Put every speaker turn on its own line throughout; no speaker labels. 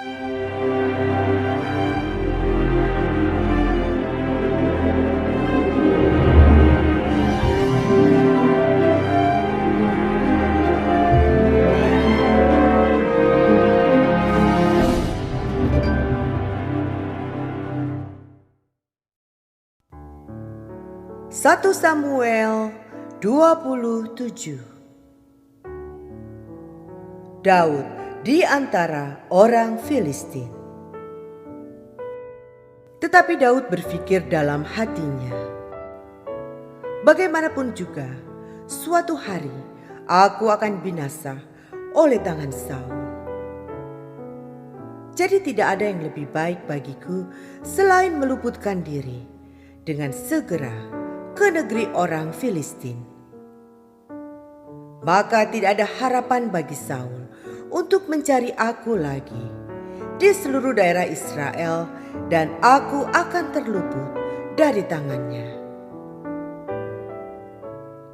1 Samuel 27. Daud di antara orang Filistin. Tetapi Daud berpikir dalam hatinya, bagaimanapun juga suatu hari aku akan binasa oleh tangan Saul. Jadi tidak ada yang lebih baik bagiku selain meluputkan diri dengan segera ke negeri orang Filistin. Maka tidak ada harapan bagi Saul untuk mencari aku lagi di seluruh daerah Israel, dan aku akan terluput dari tangannya.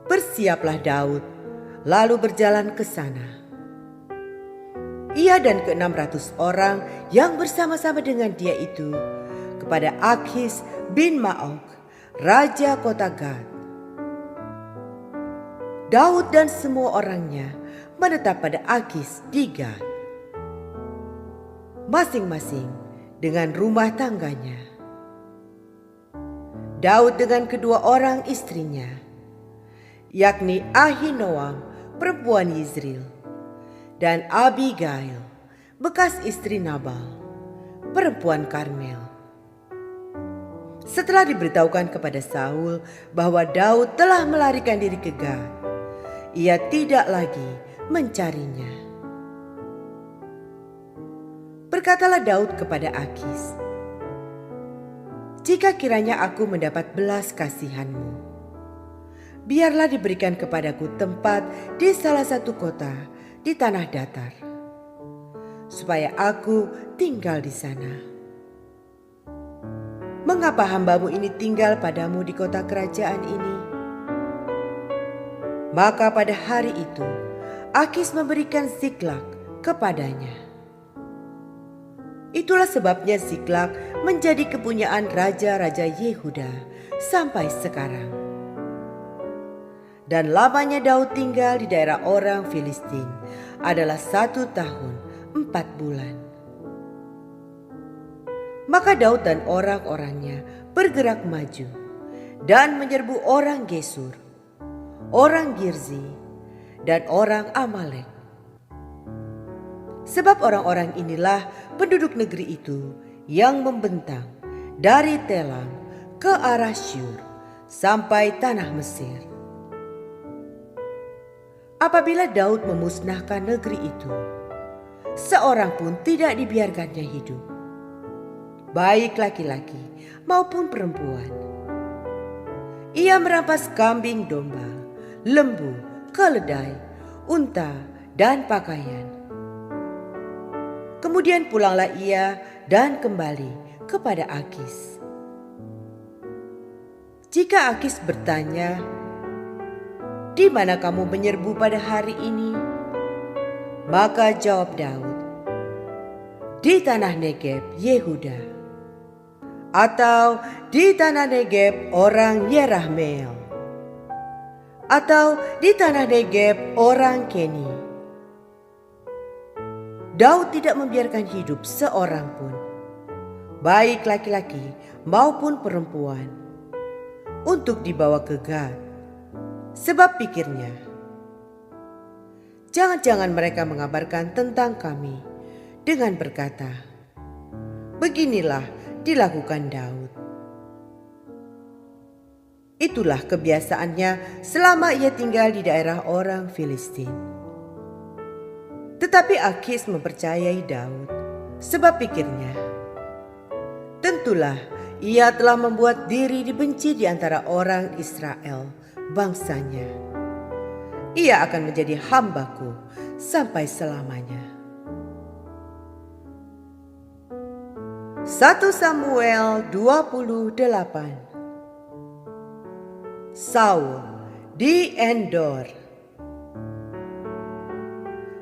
Bersiaplah Daud, lalu berjalan ke sana. Ia dan ke-600 orang yang bersama-sama dengan dia itu kepada Akhis bin Maok, raja kota Gad. Daud dan semua orangnya menetap pada Akhis di Gad, masing-masing dengan rumah tangganya. Daud dengan kedua orang istrinya, yakni Ahinoam perempuan Yizril, dan Abigail bekas istri Nabal perempuan Karmel. Setelah diberitahukan kepada Saul bahwa Daud telah melarikan diri ke Gad, ia tidak lagi mencarinya. Berkatalah Daud kepada Akhis, "Jika kiranya aku mendapat belas kasihan-Mu, biarlah diberikan kepadaku tempat di salah satu kota di tanah datar, supaya aku tinggal di sana. Mengapa hamba-Mu ini tinggal padamu di kota kerajaan ini?" Maka pada hari itu Akhis memberikan Ziklag kepadanya. Itulah sebabnya Ziklag menjadi kepunyaan raja-raja Yehuda sampai sekarang. Dan lamanya Daud tinggal di daerah orang Filistin adalah 1 tahun 4 bulan. Maka Daud dan orang-orangnya bergerak maju dan menyerbu orang Gesur, orang Girzi, dan orang Amalek. Sebab orang-orang inilah penduduk negeri itu yang membentang dari Telam ke arah Syur sampai tanah Mesir. Apabila Daud memusnahkan negeri itu, seorang pun tidak dibiarkannya hidup, baik laki-laki maupun perempuan. Ia merampas kambing domba, lembu, keledai, unta, dan pakaian. Kemudian pulanglah ia dan kembali kepada Akhis. Jika Akhis bertanya, "Di mana kamu menyerbu pada hari ini?" Maka jawab Daud, "Di tanah Negeb Yehuda," atau "Di tanah Negeb orang Yerahmeel," atau "Di tanah Negeb orang Keni." Daud tidak membiarkan hidup seorang pun, baik laki-laki maupun perempuan, untuk dibawa ke Gad. Sebab pikirnya, jangan-jangan mereka mengabarkan tentang kami dengan berkata, "Beginilah dilakukan Daud." Itulah kebiasaannya selama ia tinggal di daerah orang Filistin. Tetapi Akhis mempercayai Daud, sebab pikirnya, tentulah ia telah membuat diri dibenci di antara orang Israel, bangsanya. Ia akan menjadi hambaku sampai selamanya. 1 Samuel 28. Saul di Endor.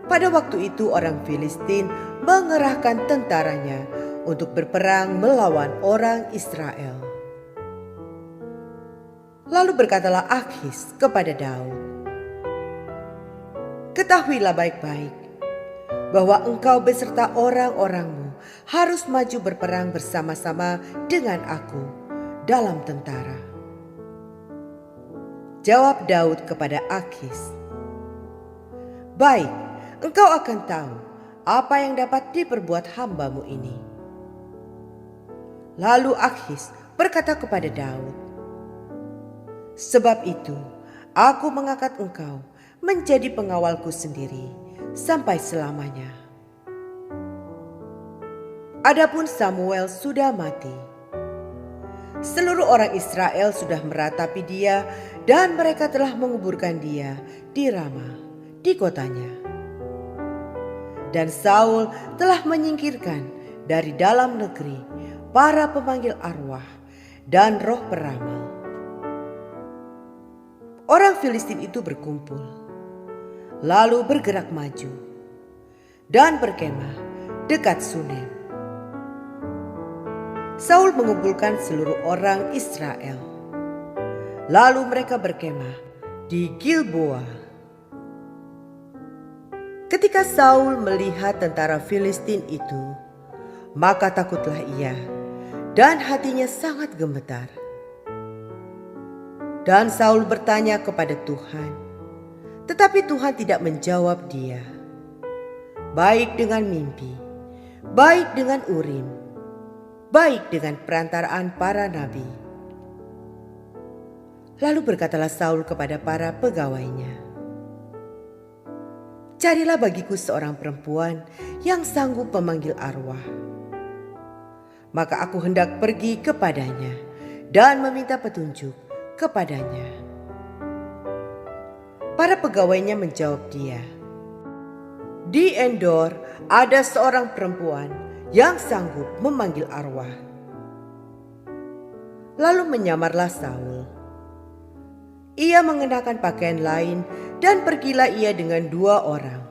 Pada waktu itu orang Filistin mengerahkan tentaranya untuk berperang melawan orang Israel. Lalu berkatalah Akhis kepada Daud, "Ketahuilah baik-baik bahwa engkau beserta orang-orangmu harus maju berperang bersama-sama dengan aku dalam tentara." Jawab Daud kepada Akhis, "Baik, engkau akan tahu apa yang dapat diperbuat hambamu ini." Lalu Akhis berkata kepada Daud, "Sebab itu aku mengangkat engkau menjadi pengawalku sendiri sampai selamanya." Adapun Samuel sudah mati. Seluruh orang Israel sudah meratapi dia dan mereka telah menguburkan dia di Rama, di kotanya. Dan Saul telah menyingkirkan dari dalam negeri para pemanggil arwah dan roh peramal. Orang Filistin itu berkumpul, lalu bergerak maju dan berkemah dekat Sunem. Saul mengumpulkan seluruh orang Israel, lalu mereka berkemah di Gilboa. Ketika Saul melihat tentara Filistin itu, maka takutlah ia dan hatinya sangat gemetar. Dan Saul bertanya kepada Tuhan, tetapi Tuhan tidak menjawab dia, baik dengan mimpi, baik dengan Urim, baik dengan perantaraan para nabi. Lalu berkatalah Saul kepada para pegawainya, "Carilah bagiku seorang perempuan yang sanggup memanggil arwah. Maka aku hendak pergi kepadanya dan meminta petunjuk kepadanya." Para pegawainya menjawab dia, "Di Endor ada seorang perempuan yang sanggup memanggil arwah." Lalu menyamarlah Saul. Ia mengenakan pakaian lain dan pergilah ia dengan 2 orang.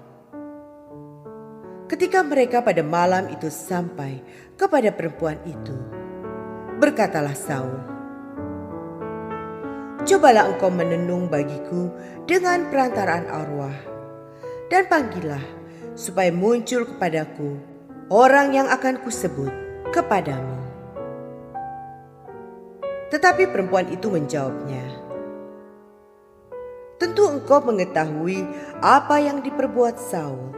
Ketika mereka pada malam itu sampai kepada perempuan itu, berkatalah Saul, "Cobalah engkau menenung bagiku dengan perantaraan arwah, dan panggillah supaya muncul kepadaku orang yang akan kusebut kepadamu." Tetapi perempuan itu menjawabnya, "Tentu engkau mengetahui apa yang diperbuat Saul,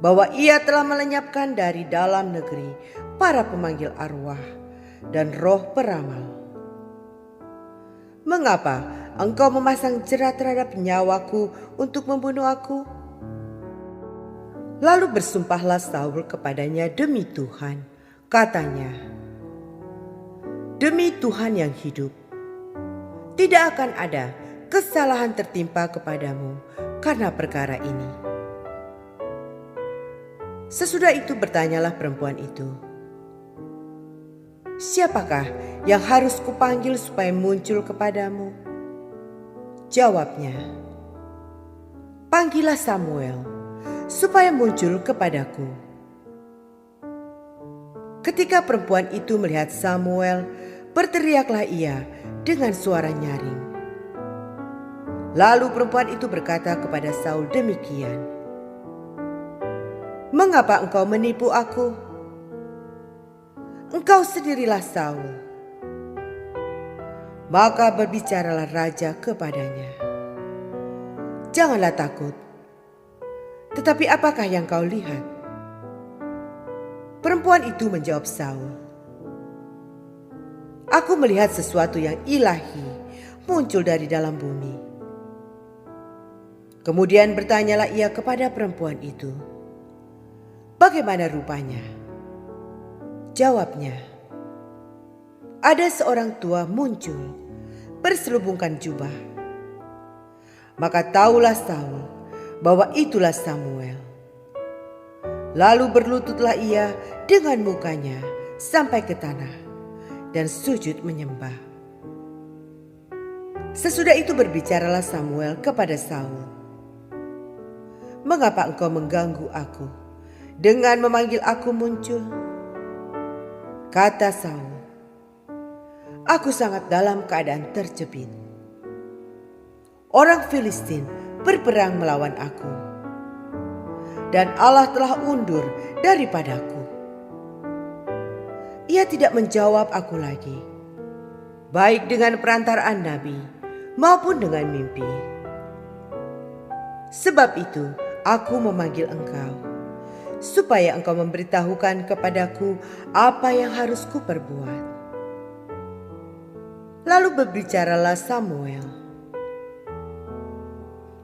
bahwa ia telah melenyapkan dari dalam negeri para pemanggil arwah dan roh peramal. Mengapa engkau memasang jerat terhadap nyawaku untuk membunuh aku?" Lalu bersumpahlah Saul kepadanya demi Tuhan, katanya, "Demi Tuhan yang hidup, tidak akan ada kesalahan tertimpa kepadamu karena perkara ini." Sesudah itu bertanyalah perempuan itu, "Siapakah yang harus kupanggil supaya muncul kepadamu?" Jawabnya, "Panggillah Samuel supaya muncul kepadaku." Ketika perempuan itu melihat Samuel, berteriaklah ia dengan suara nyaring. Lalu perempuan itu berkata kepada Saul demikian, "Mengapa engkau menipu aku? Engkau sendirilah Saul." Maka berbicaralah raja kepadanya, "Janganlah takut, tetapi apakah yang kau lihat?" Perempuan itu menjawab Saul, "Aku melihat sesuatu yang ilahi muncul dari dalam bumi." Kemudian bertanyalah ia kepada perempuan itu, "Bagaimana rupanya?" Jawabnya, "Ada seorang tua muncul, berselubungkan jubah." Maka tahulah Saul bahwa itulah Samuel. Lalu berlututlah ia dengan mukanya sampai ke tanah dan sujud menyembah. Sesudah itu berbicaralah Samuel kepada Saul, "Mengapa engkau mengganggu aku dengan memanggil aku muncul?" Kata Saul, "Aku sangat dalam keadaan terjepit. Orang Filistin berperang melawan aku, dan Allah telah undur daripadaku." Ia tidak menjawab aku lagi, baik dengan perantaraan nabi maupun dengan mimpi. Sebab itu aku memanggil engkau, supaya engkau memberitahukan kepadaku apa yang harus kuperbuat. Lalu berbicaralah Samuel,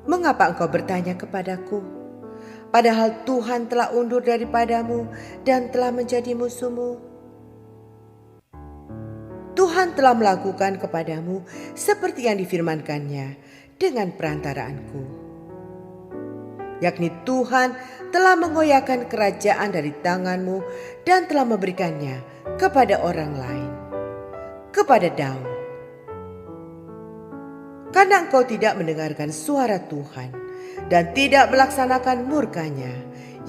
"Mengapa engkau bertanya kepadaku, padahal Tuhan telah undur daripadamu dan telah menjadi musuhmu? Tuhan telah melakukan kepadamu seperti yang difirmankannya dengan perantaraanku, yakni Tuhan telah mengoyakkan kerajaan dari tanganmu dan telah memberikannya kepada orang lain, kepada Daud. Karena engkau tidak mendengarkan suara Tuhan dan tidak melaksanakan murkanya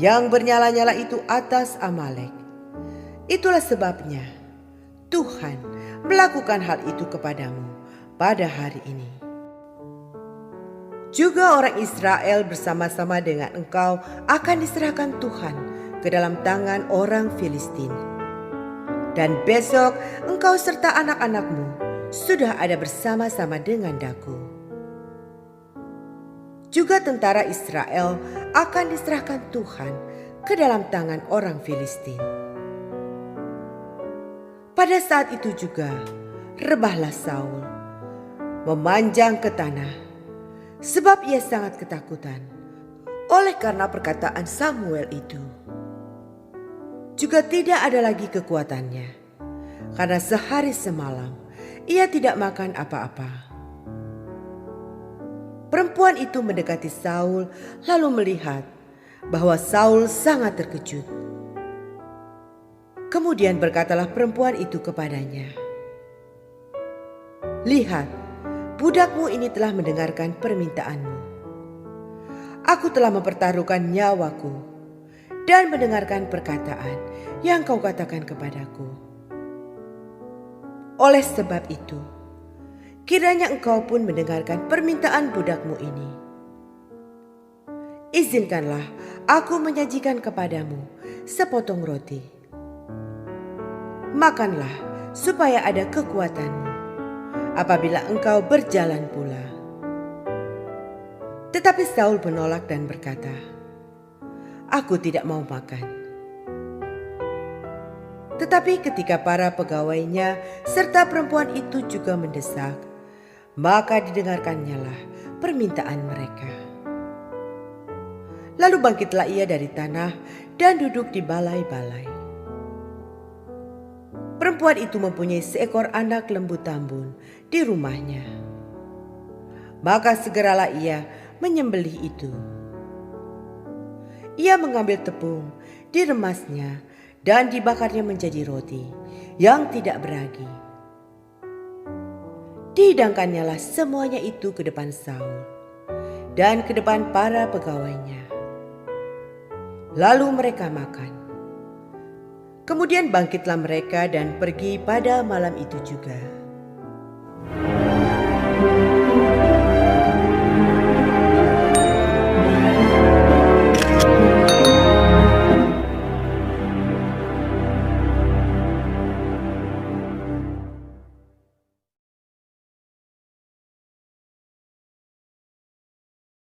yang bernyala-nyala itu atas Amalek, itulah sebabnya Tuhan melakukan hal itu kepadamu pada hari ini. Juga orang Israel bersama-sama dengan engkau akan diserahkan Tuhan ke dalam tangan orang Filistin. Dan besok engkau serta anak-anakmu sudah ada bersama-sama dengan daku. Juga tentara Israel akan diserahkan Tuhan ke dalam tangan orang Filistin. Pada saat itu juga rebahlah Saul, memanjang ke tanah, sebab ia sangat ketakutan oleh karena perkataan Samuel itu. Juga tidak ada lagi kekuatannya, karena sehari semalam ia tidak makan apa-apa. Perempuan itu mendekati Saul lalu melihat bahwa Saul sangat terkejut. Kemudian berkatalah perempuan itu kepadanya, "Lihat, budakmu ini telah mendengarkan permintaanmu. Aku telah mempertaruhkan nyawaku dan mendengarkan perkataan yang kau katakan kepadaku. Oleh sebab itu, kiranya engkau pun mendengarkan permintaan budakmu ini. Izinkanlah aku menyajikan kepadamu sepotong roti. Makanlah supaya ada kekuatanmu apabila engkau berjalan pula." Tetapi Saul menolak dan berkata, "Aku tidak mau makan." Tetapi ketika para pegawainya serta perempuan itu juga mendesak, maka didengarkannyalah permintaan mereka. Lalu bangkitlah ia dari tanah dan duduk di balai-balai. Perempuan itu mempunyai seekor anak lembu tambun di rumahnya. Maka segeralah ia menyembelih itu. Ia mengambil tepung, diremasnya, dan dibakarnya menjadi roti yang tidak beragi. Dihidangkannyalah semuanya itu ke depan Saul dan ke depan para pegawainya. Lalu mereka makan. Kemudian bangkitlah mereka dan pergi pada malam itu juga.